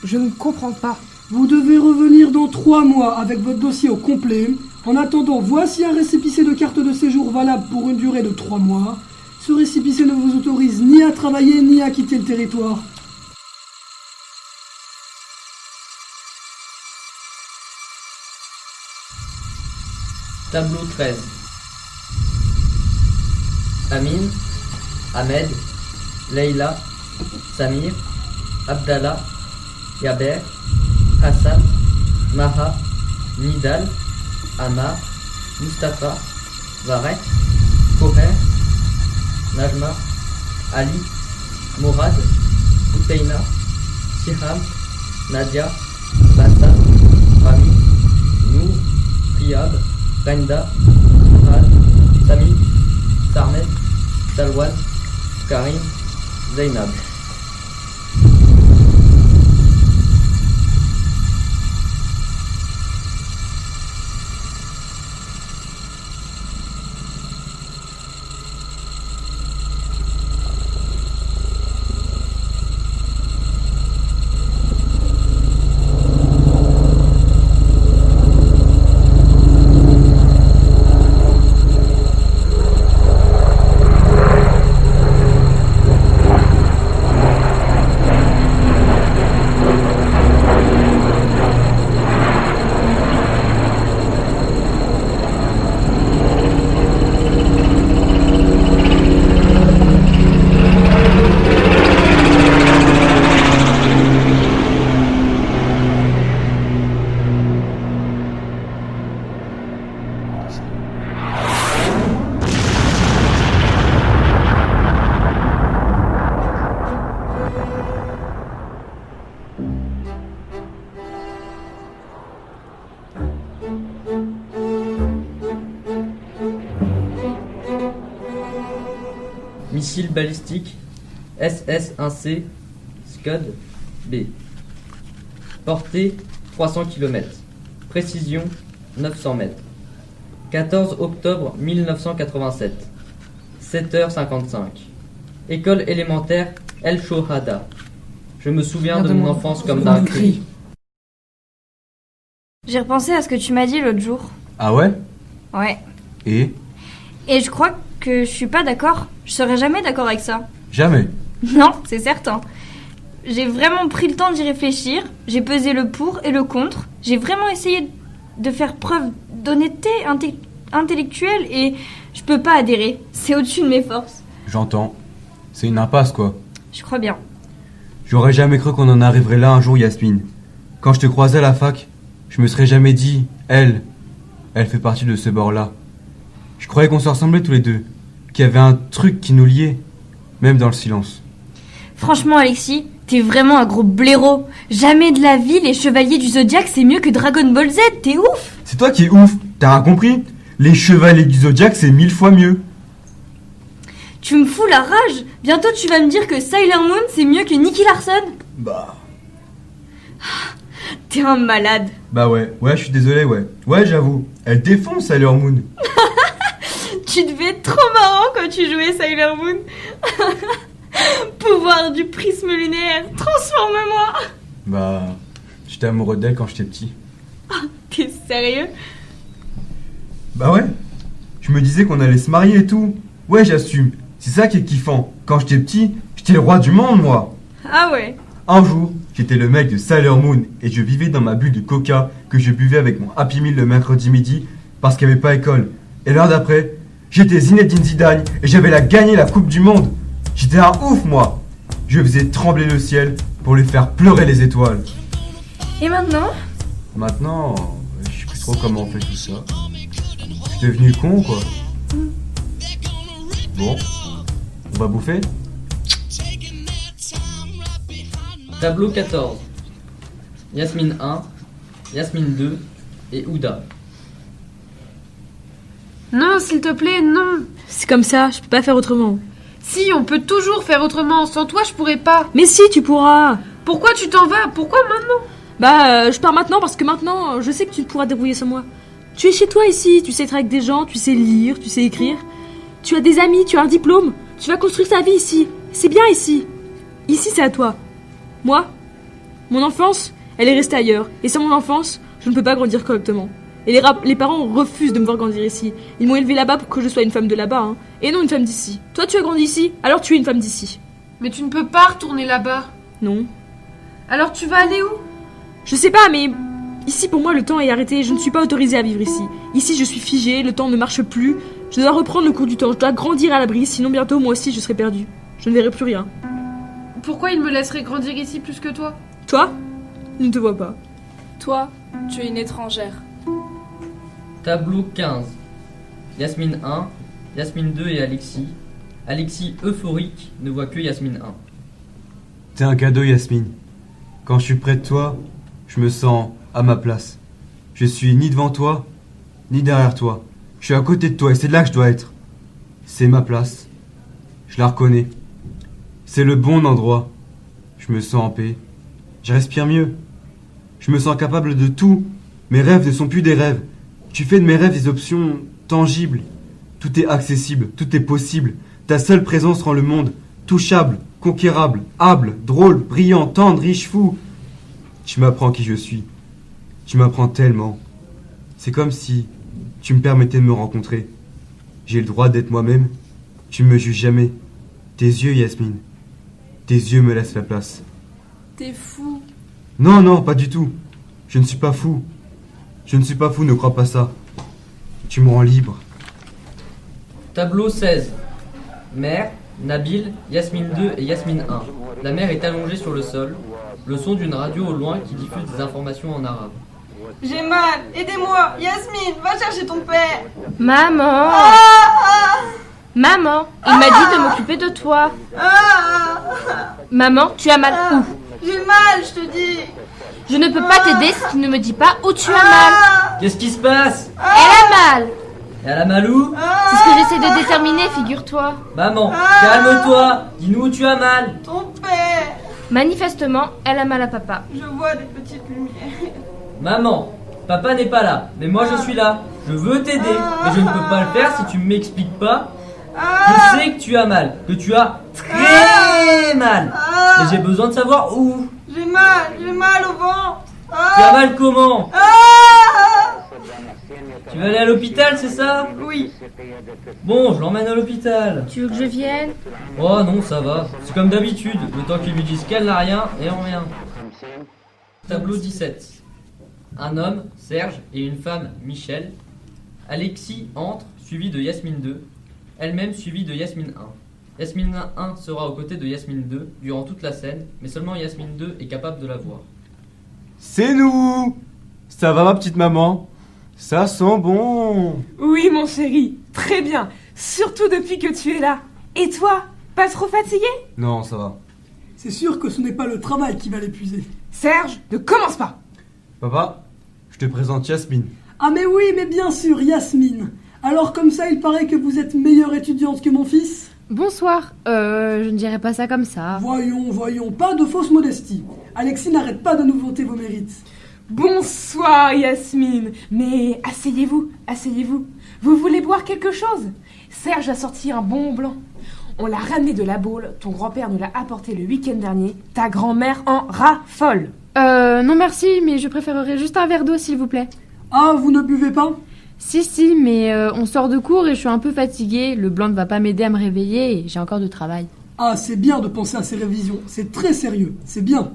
Je ne comprends pas. Vous devez revenir dans 3 mois avec votre dossier au complet. En attendant, voici un récépissé de carte de séjour valable pour une durée de 3 mois. Ce récépissé ne vous autorise ni à travailler ni à quitter le territoire. Tableau 13. Amin, Ahmed, Leïla, Samir, Abdallah, Yaber, Hassan, Maha, Nidal, Amar, Mustafa, Varek, Koher, Najma, Ali, Mourad, Boutaina, Siham, Nadia, Bassam, Rami, Nour, Riyad, Brenda, Al, Sami, Sarmed, Salwan, Karim, Zainab. Missile balistique SS-1C Scud B. Portée 300 km. Précision 900 mètres. 14 octobre 1987. 7h55. École élémentaire El Shohada. Je me souviens de mon enfance comme d'un cri. J'ai repensé à ce que tu m'as dit l'autre jour. Ah ouais? Ouais. Et Et je crois que je suis pas d'accord. Je serai jamais d'accord avec ça. Jamais. Non, c'est certain. J'ai vraiment pris le temps d'y réfléchir. J'ai pesé le pour et le contre. J'ai vraiment essayé de faire preuve d'honnêteté intellectuelle et je peux pas adhérer. C'est au-dessus de mes forces. J'entends. C'est une impasse, quoi. Je crois bien. J'aurais jamais cru qu'on en arriverait là un jour, Yasmine. Quand je te croisais à la fac, je me serais jamais dit, elle fait partie de ce bord-là. Je croyais qu'on se ressemblait tous les deux, qu'il y avait un truc qui nous liait, même dans le silence. Franchement, Alexis, t'es vraiment un gros blaireau. Jamais de la vie, les chevaliers du Zodiaque, c'est mieux que Dragon Ball Z, t'es ouf. C'est toi qui es ouf, t'as rien compris? Les chevaliers du Zodiaque, c'est 1000 fois mieux. Tu me fous la rage. Bientôt, tu vas me dire que Sailor Moon, c'est mieux que Nicky Larson. Bah... T'es un malade. Bah ouais, je suis désolé, ouais. Ouais, j'avoue, elle défonce Sailor Moon. Tu devais être trop marrant quand tu jouais Sailor Moon. Pouvoir du prisme lunaire, transforme-moi. Bah, j'étais amoureux d'elle quand j'étais petit. T'es sérieux? Bah ouais, je me disais qu'on allait se marier et tout. Ouais, j'assume, c'est ça qui est kiffant. Quand j'étais petit, j'étais le roi du monde, moi. Ah ouais. Un jour, j'étais le mec de Sailor Moon et je vivais dans ma bulle de coca que je buvais avec mon Happy Meal le mercredi midi parce qu'il n'y avait pas école. Et l'heure d'après, j'étais Zinedine Zidane et j'avais gagné la Coupe du Monde. J'étais un ouf, moi. Je faisais trembler le ciel pour lui faire pleurer les étoiles. Et maintenant? Maintenant, je sais plus trop comment on fait tout ça. Je suis devenu con, quoi. Bon, on va bouffer? Tableau 14. Yasmine 1, Yasmine 2 et Ouda. Non, s'il te plaît, non. C'est comme ça, je peux pas faire autrement. Si, on peut toujours faire autrement. Sans toi, je pourrais pas. Mais si, tu pourras. Pourquoi tu t'en vas? Pourquoi maintenant? Bah, je pars maintenant parce que maintenant, je sais que tu pourras te débrouiller sans moi. Tu es chez toi ici, tu sais être avec des gens, tu sais lire, tu sais écrire. Tu as des amis, tu as un diplôme. Tu vas construire ta vie ici. C'est bien ici. Ici, c'est à toi. Moi, mon enfance, elle est restée ailleurs. Et sans mon enfance, je ne peux pas grandir correctement. Et les parents refusent de me voir grandir ici. Ils m'ont élevée là-bas pour que je sois une femme de là-bas, hein. Et non une femme d'ici. Toi, tu as grandi ici, alors tu es une femme d'ici. Mais tu ne peux pas retourner là-bas. Non. Alors tu vas aller où? Je sais pas, mais ici pour moi le temps est arrêté. Je ne suis pas autorisée à vivre ici. Ici je suis figée, le temps ne marche plus. Je dois reprendre le cours du temps. Je dois grandir à l'abri, sinon bientôt moi aussi je serai perdue. Je ne verrai plus rien. Pourquoi il me laisserait grandir ici plus que toi? Toi? Je ne te vois pas. Toi, tu es une étrangère. Tableau 15. Yasmine 1, Yasmine 2 et Alexis. Alexis, euphorique, ne voit que Yasmine 1. T'es un cadeau, Yasmine. Quand je suis près de toi, je me sens à ma place. Je suis ni devant toi, ni derrière toi. Je suis à côté de toi et c'est là que je dois être. C'est ma place. Je la reconnais. C'est le bon endroit. Je me sens en paix. Je respire mieux. Je me sens capable de tout. Mes rêves ne sont plus des rêves. Tu fais de mes rêves des options tangibles. Tout est accessible, tout est possible. Ta seule présence rend le monde touchable, conquérable, hable, drôle, brillant, tendre, riche, fou. Tu m'apprends qui je suis. Tu m'apprends tellement. C'est comme si tu me permettais de me rencontrer. J'ai le droit d'être moi-même. Tu ne me juges jamais. Tes yeux, Yasmine. Tes yeux me laissent la place. T'es fou. Non, non, pas du tout. Je ne suis pas fou. Je ne suis pas fou, ne crois pas ça. Tu me rends libre. Tableau 16. Mère, Nabil, Yasmine 2 et Yasmine 1. La mère est allongée sur le sol. Le son d'une radio au loin qui diffuse des informations en arabe. J'ai mal, aidez-moi. Yasmine, va chercher ton père. Maman. Maman, il m'a dit de m'occuper de toi. Maman, tu as mal où? J'ai mal, je te dis. Je ne peux pas t'aider si tu ne me dis pas où tu as mal. Qu'est-ce qui se passe? Elle a mal. Elle a mal où? C'est ce que j'essaie de déterminer, figure-toi. Maman, calme-toi. Dis-nous où tu as mal. Ton père. Manifestement, elle a mal à papa. Je vois des petites lumières. Maman, papa n'est pas là, mais moi je suis là. Je veux t'aider, mais je ne peux pas le faire si tu ne m'expliques pas. Je sais que tu as mal, que tu as très mal. Et j'ai besoin de savoir où. J'ai mal au ventre. Tu as mal comment? Tu vas aller à l'hôpital, c'est ça? Oui. Bon, je l'emmène à l'hôpital. Tu veux que je vienne? Oh non, ça va. C'est comme d'habitude. Le temps qu'ils lui disent qu'elle n'a rien et on revient. Tableau 17. Un homme, Serge, et une femme, Michel. Alexis entre, suivi de Yasmine 2. Elle-même suivie de Yasmine 1. Yasmine 1 sera aux côtés de Yasmine 2 durant toute la scène, mais seulement Yasmine 2 est capable de la voir. C'est nous! Ça va ma petite maman? Ça sent bon! Oui, mon chéri, très bien. Surtout depuis que tu es là. Et toi, pas trop fatigué? Non, ça va. C'est sûr que ce n'est pas le travail qui va l'épuiser. Serge, ne commence pas. Papa, je te présente Yasmine. Ah mais oui, mais bien sûr, Yasmine. Alors comme ça, il paraît que vous êtes meilleure étudiante que mon fils? Bonsoir. Je ne dirais pas ça comme ça. Voyons, pas de fausse modestie. Alexis n'arrête pas de nous vanter vos mérites. Bonsoir, Yasmine. Mais asseyez-vous. Vous voulez boire quelque chose? Serge a sorti un bon blanc. On l'a ramené de la Baule. Ton grand-père nous l'a apporté le week-end dernier. Ta grand-mère en raffole. Non merci, mais je préférerais juste un verre d'eau, s'il vous plaît. Ah, vous ne buvez pas? Si, mais on sort de cours et je suis un peu fatiguée. Le blanc ne va pas m'aider à me réveiller et j'ai encore du travail. Ah, c'est bien de penser à ces révisions. C'est très sérieux. C'est bien.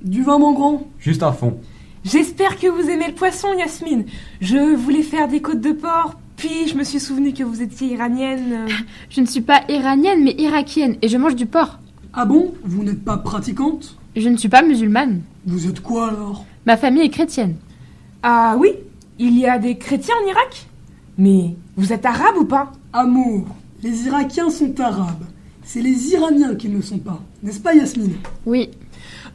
Du vin, mon grand? Juste un fond. J'espère que vous aimez le poisson, Yasmine. Je voulais faire des côtes de porc, puis je me suis souvenu que vous étiez iranienne. Je ne suis pas iranienne, mais irakienne, et je mange du porc. Ah bon? Vous n'êtes pas pratiquante? Je ne suis pas musulmane. Vous êtes quoi alors? Ma famille est chrétienne. Ah oui? Il y a des chrétiens en Irak? Mais vous êtes arabe ou pas? Amour, les Irakiens sont arabes. C'est les Iraniens qui ne le sont pas. N'est-ce pas, Yasmine? Oui.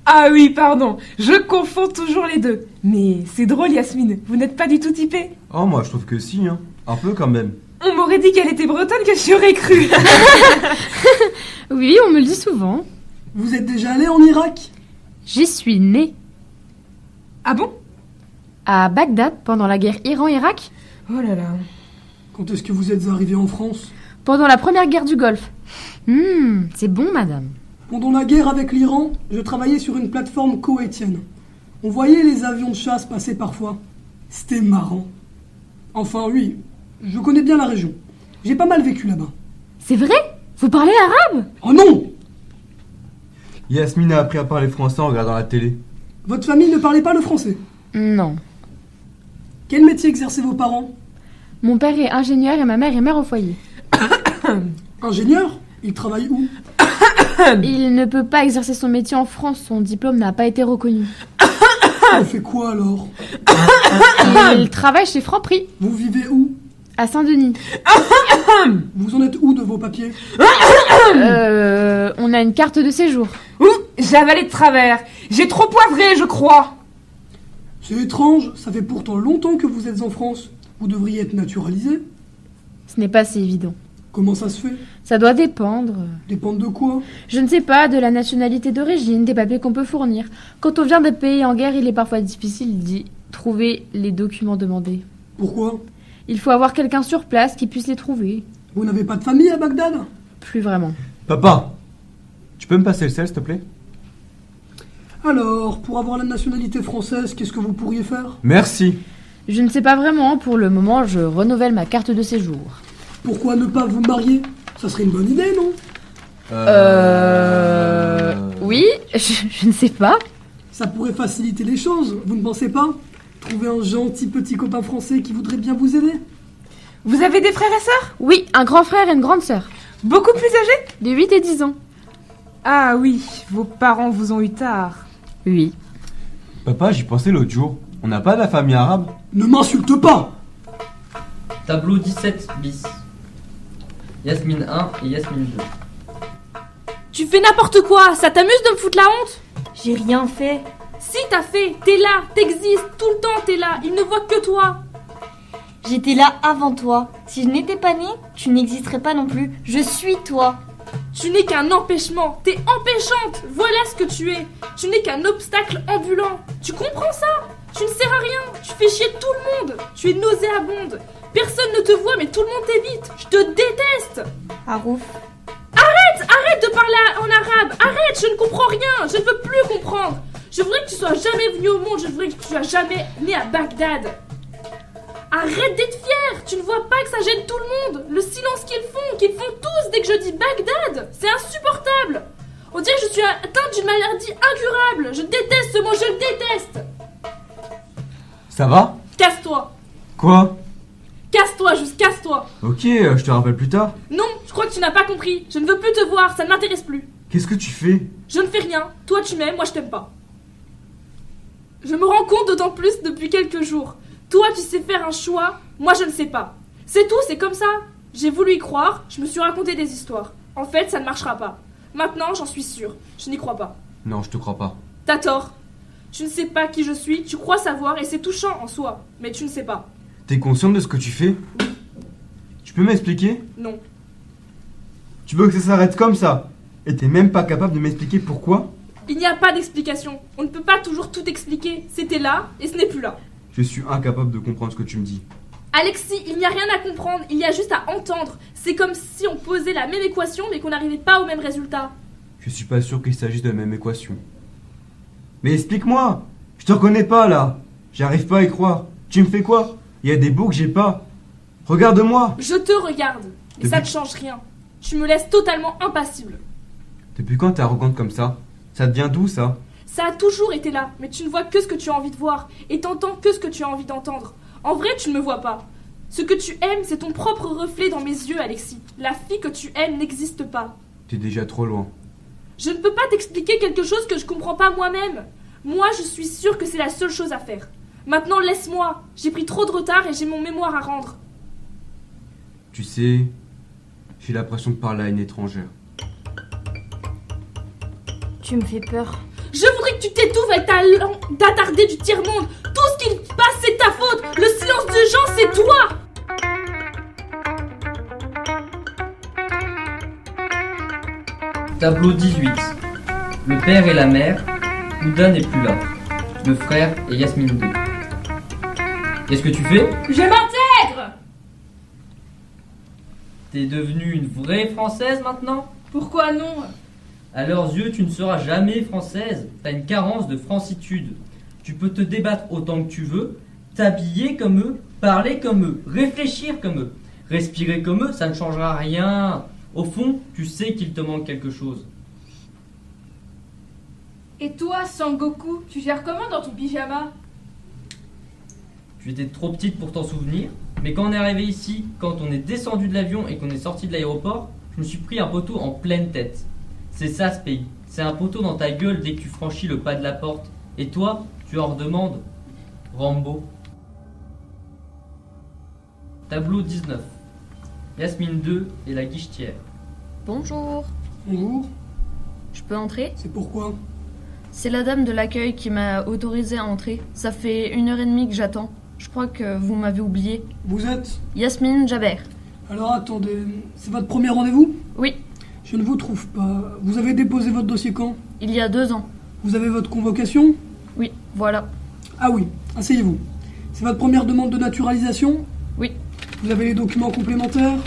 Ah oui, pardon, je confonds toujours les deux. Mais c'est drôle, Yasmine, vous n'êtes pas du tout typée. Oh, moi je trouve que si, hein. Un peu quand même. On m'aurait dit qu'elle était bretonne que j'y aurais cru. Oui, on me le dit souvent. Vous êtes déjà allé en Irak? J'y suis née. Ah bon? À Bagdad, pendant la guerre Iran-Irak. Oh là là. Quand est-ce que vous êtes arrivé en France? Pendant la première guerre du Golfe. C'est bon, madame. Pendant la guerre avec l'Iran, je travaillais sur une plateforme koweïtienne. On voyait les avions de chasse passer parfois. C'était marrant. Enfin oui, je connais bien la région. J'ai pas mal vécu là-bas. C'est vrai? Vous parlez arabe? Oh non! Yasmine a appris à parler français en regardant la télé. Votre famille ne parlait pas le français? Non. Quel métier exerçaient vos parents? Mon père est ingénieur et ma mère est mère au foyer. Ingénieur? Il travaille où? Il ne peut pas exercer son métier en France, son diplôme n'a pas été reconnu. Il fait quoi alors? Il travaille chez Franprix. Vous vivez où? À Saint-Denis. Vous en êtes où de vos papiers? On a une carte de séjour. J'ai avalé de travers. J'ai trop poivré, je crois. C'est étrange, ça fait pourtant longtemps que vous êtes en France. Vous devriez être naturalisé. Ce n'est pas si évident. Comment ça se fait? Ça doit dépendre. Dépendre de quoi? Je ne sais pas, de la nationalité d'origine, des papiers qu'on peut fournir. Quand on vient de pays en guerre, il est parfois difficile d'y trouver les documents demandés. Pourquoi? Il faut avoir quelqu'un sur place qui puisse les trouver. Vous n'avez pas de famille à Bagdad? Plus vraiment. Papa, tu peux me passer le sel, s'il te plaît? Alors, pour avoir la nationalité française, qu'est-ce que vous pourriez faire? Merci. Je ne sais pas vraiment. Pour le moment, je renouvelle ma carte de séjour. Pourquoi ne pas vous marier? Ça serait une bonne idée, non? Oui, je ne sais pas. Ça pourrait faciliter les choses, vous ne pensez pas? Trouver un gentil petit copain français qui voudrait bien vous aider. Vous avez des frères et sœurs? Oui, un grand frère et une grande sœur. Beaucoup plus âgés? De 8 et 10 ans. Ah oui, vos parents vous ont eu tard. Oui. Papa, j'y pensais l'autre jour. On n'a pas de la famille arabe? Ne m'insulte pas! Tableau 17 bis. Yasmine 1 et Yasmine 2. Tu fais n'importe quoi. Ça t'amuse de me foutre la honte? J'ai rien fait. Si, t'as fait. T'es là, t'existes, tout le temps t'es là. Il ne voit que toi. J'étais là avant toi. Si je n'étais pas née, tu n'existerais pas non plus. Je suis toi. Tu n'es qu'un empêchement. T'es empêchante. Voilà ce que tu es. Tu n'es qu'un obstacle ambulant. Tu comprends ça? Tu ne sers à rien. Tu fais chier tout le monde. Tu es nauséabonde. Personne ne te voit, mais tout le monde t'évite. Je te déteste. Harouf. Arrête de parler en arabe. Arrête, je ne comprends rien. Je ne veux plus comprendre. Je voudrais que tu sois jamais venu au monde. Je voudrais que tu sois jamais né à Bagdad. Arrête d'être fier. Tu ne vois pas que ça gêne tout le monde. Le silence qu'ils font tous dès que je dis Bagdad. C'est insupportable. On dirait que je suis atteinte d'une maladie incurable. Je déteste ce mot, je le déteste. Ça va? Casse-toi. Quoi? Casse-toi, juste casse-toi. Ok, je te rappelle plus tard. Non, je crois que tu n'as pas compris. Je ne veux plus te voir, ça ne m'intéresse plus. Qu'est-ce que tu fais? Je ne fais rien. Toi tu m'aimes, moi je t'aime pas. Je me rends compte d'autant plus depuis quelques jours. Toi tu sais faire un choix, moi je ne sais pas. C'est tout, c'est comme ça. J'ai voulu y croire, je me suis raconté des histoires. En fait, ça ne marchera pas. Maintenant, j'en suis sûre. Je n'y crois pas. Non, je te crois pas. T'as tort. Tu ne sais pas qui je suis, tu crois savoir et c'est touchant en soi. Mais tu ne sais pas. T'es consciente de ce que tu fais? Tu peux m'expliquer? Non. Tu veux que ça s'arrête comme ça? Et t'es même pas capable de m'expliquer pourquoi? Il n'y a pas d'explication. On ne peut pas toujours tout expliquer. C'était là et ce n'est plus là. Je suis incapable de comprendre ce que tu me dis. Alexis, il n'y a rien à comprendre, il y a juste à entendre. C'est comme si on posait la même équation mais qu'on n'arrivait pas au même résultat. Je suis pas sûr qu'il s'agisse de la même équation. Mais explique-moi! Je te reconnais pas là! J'arrive pas à y croire. Tu me fais quoi? Il y a des bouts que j'ai pas. Regarde-moi! Je te regarde. Et ça ne change rien. Tu me laisses totalement impassible. Depuis quand t'es arrogante comme ça? Ça devient d'où ça? Ça a toujours été là, mais tu ne vois que ce que tu as envie de voir et t'entends que ce que tu as envie d'entendre. En vrai, tu ne me vois pas. Ce que tu aimes, c'est ton propre reflet dans mes yeux, Alexis. La fille que tu aimes n'existe pas. T'es déjà trop loin. Je ne peux pas t'expliquer quelque chose que je comprends pas moi-même. Moi, je suis sûre que c'est la seule chose à faire. Maintenant, laisse-moi. J'ai pris trop de retard et j'ai mon mémoire à rendre. Tu sais, j'ai l'impression de parler à une étrangère. Tu me fais peur. Je voudrais que tu t'étouffes avec ta langue d'attardé du tiers-monde. Tout ce qu'il passe, c'est ta faute. Le silence de Jean, c'est toi. Tableau 18. Le père et la mère. Ouda n'est plus là. Le frère et Yasmine 2. Qu'est-ce que tu fais? Je m'intègre. T'es devenue une vraie Française maintenant? Pourquoi non? À leurs yeux, tu ne seras jamais française. T'as une carence de francitude. Tu peux te débattre autant que tu veux, t'habiller comme eux, parler comme eux, réfléchir comme eux, respirer comme eux, ça ne changera rien. Au fond, tu sais qu'il te manque quelque chose. Et toi, Sangoku, tu gères comment dans ton pyjama? Tu étais trop petite pour t'en souvenir, mais quand on est arrivé ici, quand on est descendu de l'avion et qu'on est sorti de l'aéroport, je me suis pris un poteau en pleine tête. C'est ça ce pays. C'est un poteau dans ta gueule dès que tu franchis le pas de la porte. Et toi, tu en redemandes. Rambo. Tableau 19. Yasmine 2 et la guichetière. Bonjour. Bonjour. Je peux entrer? C'est pourquoi? C'est la dame de l'accueil qui m'a autorisé à entrer. Ça fait 1h30 que j'attends. Je crois que vous m'avez oublié. Vous êtes? Yasmine Jaber. Alors attendez, c'est votre premier rendez-vous? Oui. Je ne vous trouve pas. Vous avez déposé votre dossier quand? Il y a 2 ans. Vous avez votre convocation? Oui, voilà. Ah oui, asseyez-vous. C'est votre première demande de naturalisation? Oui. Vous avez les documents complémentaires?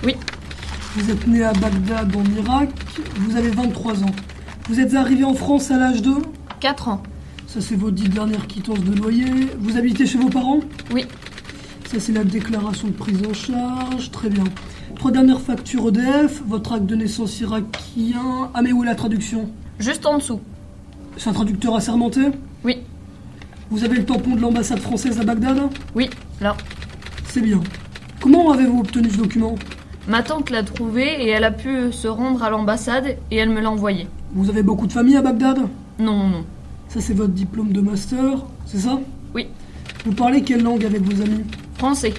Oui. Vous êtes né à Bagdad en Irak. Vous avez 23 ans. Vous êtes arrivé en France à l'âge de? 4 ans. Ça c'est vos 10 dernières quittances de loyer. Vous habitez chez vos parents? Oui. Ça c'est la déclaration de prise en charge. Très bien. 3 dernières factures EDF, votre acte de naissance irakien. Ah mais où est la traduction? Juste en dessous. C'est un traducteur assermenté? Oui. Vous avez le tampon de l'ambassade française à Bagdad? Oui, là. C'est bien. Comment avez-vous obtenu ce document? Ma tante l'a trouvé et elle a pu se rendre à l'ambassade et elle me l'a envoyé. Vous avez beaucoup de famille à Bagdad? Non, non. Ça c'est votre diplôme de master, c'est ça? Oui. Vous parlez quelle langue avec vos amis? Français.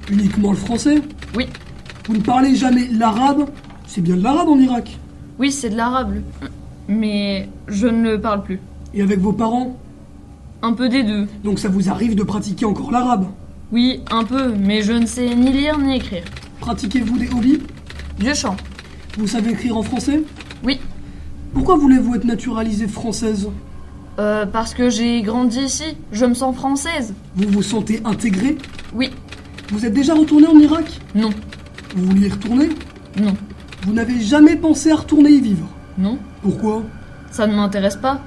Uniquement le français? Oui. Vous ne parlez jamais l'arabe? C'est bien de l'arabe en Irak? Oui, c'est de l'arabe. Mais je ne le parle plus. Et avec vos parents? Un peu des deux. Donc ça vous arrive de pratiquer encore l'arabe? Oui, un peu, mais je ne sais ni lire ni écrire. Pratiquez-vous des hobbies? Je chante. Vous savez écrire en français? Oui. Pourquoi voulez-vous être naturalisée française? Parce que j'ai grandi ici. Je me sens française. Vous vous sentez intégrée? Oui. Vous êtes déjà retournée en Irak? Non. Vous vouliez y retourner? Non. Vous n'avez jamais pensé à retourner y vivre? Non. Pourquoi? Ça ne m'intéresse pas.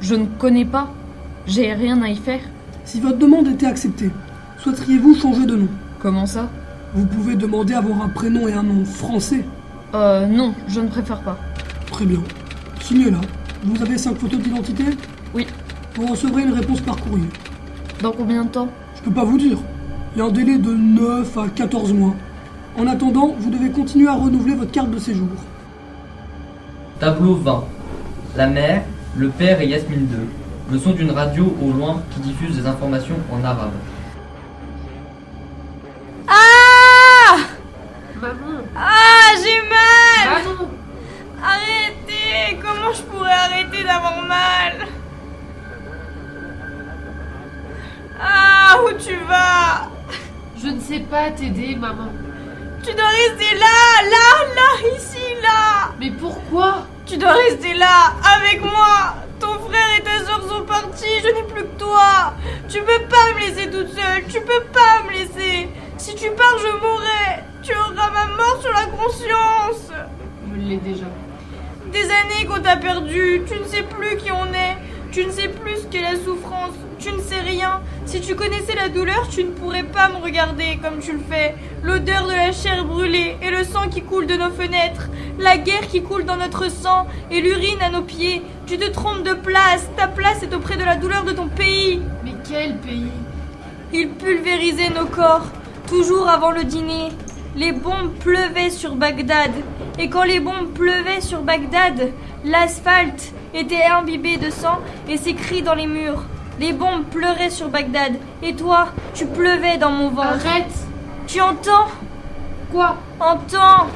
Je ne connais pas. J'ai rien à y faire. Si votre demande était acceptée, Souhaiteriez-vous changer de nom? Comment ça? Vous pouvez demander à avoir un prénom et un nom français. Non, je ne préfère pas. Très bien. Signez là. Vous avez 5 photos d'identité? Oui. Vous recevrez une réponse par courrier. Dans combien de temps? Je peux pas vous dire. Il y a un délai de 9 à 14 mois. En attendant, vous devez continuer à renouveler votre carte de séjour. Tableau 20. La mère, le père et Yasmine 2. Le son d'une radio au loin qui diffuse des informations en arabe. Ah! Maman! Ah, j'ai mal! Maman! Arrêtez! Comment je pourrais arrêter d'avoir mal? Ah, où tu vas? Je ne sais pas t'aider, maman. Tu dois rester là, ici, là! Mais pourquoi? Tu dois rester là, avec moi! Ton frère et ta soeur sont partis, je n'ai plus que toi! Tu peux pas me laisser toute seule, tu peux pas me laisser! Si tu pars, je mourrai! Tu auras ma mort sur la conscience! Je l'ai déjà. Des années qu'on t'a perdu, tu ne sais plus qui on est, tu ne sais plus ce qu'est la souffrance, tu ne sais rien. Si tu connaissais la douleur, tu ne pourrais pas me regarder comme tu le fais. L'odeur de la chair brûlée et le sang qui coule de nos fenêtres, la guerre qui coule dans notre sang et l'urine à nos pieds. Tu te trompes de place, ta place est auprès de la douleur de ton pays. Mais quel pays? Ils pulvérisaient nos corps, toujours avant le dîner. Les bombes pleuvaient sur Bagdad. Et quand les bombes pleuvaient sur Bagdad, l'asphalte était imbibé de sang et s'écrit dans les murs. Les bombes pleuraient sur Bagdad. Et toi, tu pleuvais dans mon ventre. Arrête! Tu entends? Quoi? Entends!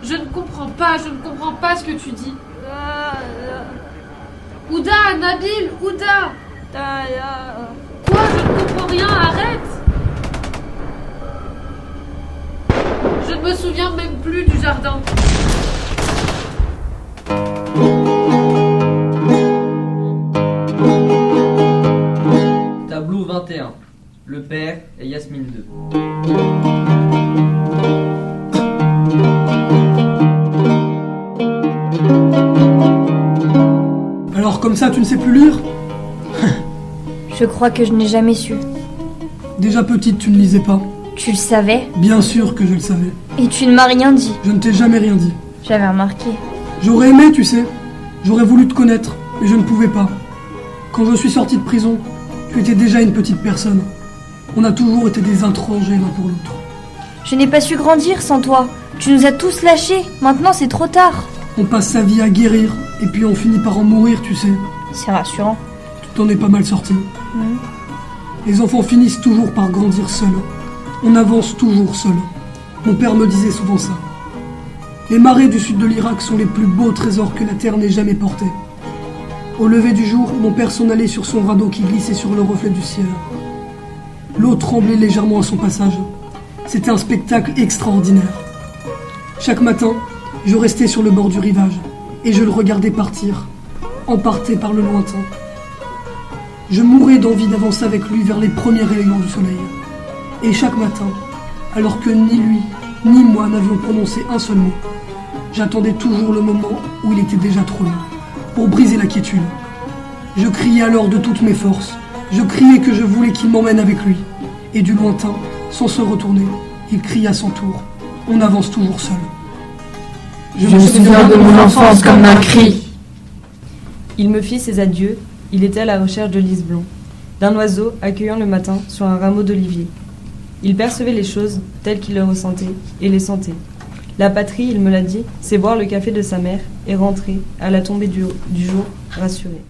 Je ne comprends pas ce que tu dis. Ouda, Nabil, Ouda! Quoi? Je ne comprends rien, arrête! Je ne me souviens même plus du jardin. Tableau 21. Le père et Yasmine 2. Alors comme ça, tu ne sais plus lire? Je crois que je n'ai jamais su. Déjà petite, tu ne lisais pas. Tu le savais? Bien sûr que je le savais. Et tu ne m'as rien dit. Je ne t'ai jamais rien dit. J'avais remarqué. J'aurais aimé, tu sais. J'aurais voulu te connaître, mais je ne pouvais pas. Quand je suis sorti de prison, tu étais déjà une petite personne. On a toujours été des étrangers l'un pour l'autre. Je n'ai pas su grandir sans toi. Tu nous as tous lâchés. Maintenant, c'est trop tard. On passe sa vie à guérir, et puis on finit par en mourir, tu sais. C'est rassurant. Tu t'en es pas mal sorti. Les enfants finissent toujours par grandir seuls. On avance toujours seul. Mon père me disait souvent ça. Les marais du sud de l'Irak sont les plus beaux trésors que la terre n'ait jamais portés. Au lever du jour, mon père s'en allait sur son radeau qui glissait sur le reflet du ciel. L'eau tremblait légèrement à son passage. C'était un spectacle extraordinaire. Chaque matin, je restais sur le bord du rivage et je le regardais partir, emporté par le lointain. Je mourais d'envie d'avancer avec lui vers les premiers rayons du soleil. Et chaque matin, alors que ni lui, ni moi n'avions prononcé un seul mot, j'attendais toujours le moment où il était déjà trop loin, pour briser la quiétude. Je criais alors de toutes mes forces, je criais que je voulais qu'il m'emmène avec lui. Et du lointain, sans se retourner, il crie à son tour. On avance toujours seul. Je me souviens de mon enfance comme un cri. Il me fit ses adieux, il était à la recherche de lys blanc, d'un oiseau accueillant le matin sur un rameau d'olivier. Il percevait les choses telles qu'il les ressentait et les sentait. La patrie, il me l'a dit, c'est boire le café de sa mère et rentrer à la tombée du jour rassuré.